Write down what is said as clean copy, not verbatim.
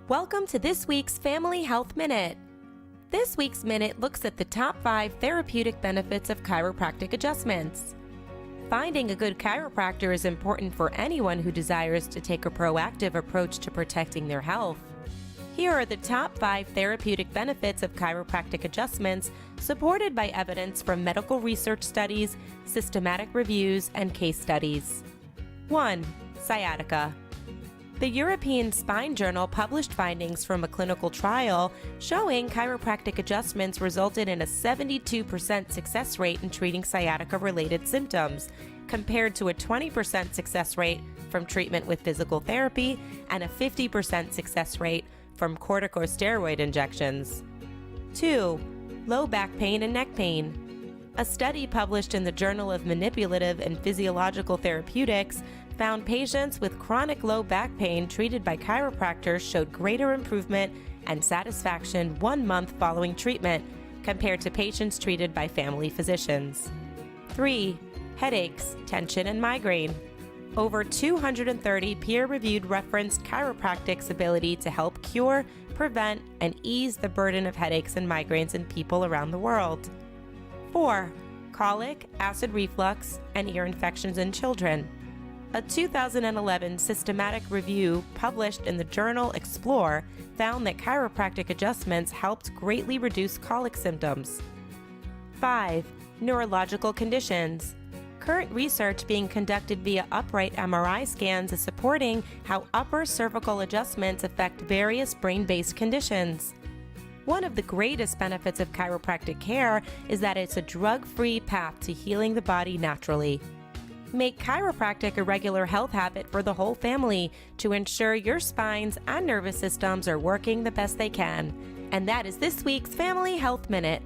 Welcome to this week's Family Health Minute. This week's minute looks at the top 5 therapeutic benefits of chiropractic adjustments. Finding a good chiropractor is important for anyone who desires to take a proactive approach to protecting their health. Here are the top 5 therapeutic benefits of chiropractic adjustments supported by evidence from medical research studies, systematic reviews, and case studies. 1. Sciatica. The European Spine Journal published findings from a clinical trial showing chiropractic adjustments resulted in a 72% success rate in treating sciatica-related symptoms, compared to a 20% success rate from treatment with physical therapy and a 50% success rate from corticosteroid injections. 2. Low back pain and neck pain. A study published in the Journal of Manipulative and Physiological Therapeutics found patients with chronic low back pain treated by chiropractors showed greater improvement and satisfaction 1 month following treatment compared to patients treated by family physicians. 3. Headaches, tension, and migraine. Over 230 peer-reviewed referenced chiropractic's ability to help cure, prevent, and ease the burden of headaches and migraines in people around the world. 4. Colic, acid reflux, and ear infections in children. A 2011 systematic review published in the journal Explore found that chiropractic adjustments helped greatly reduce colic symptoms. 5. Neurological conditions. Current research being conducted via upright MRI scans is supporting how upper cervical adjustments affect various brain-based conditions. One of the greatest benefits of chiropractic care is that it's a drug-free path to healing the body naturally. Make chiropractic a regular health habit for the whole family to ensure your spines and nervous systems are working the best they can. And that is this week's Family Health Minute.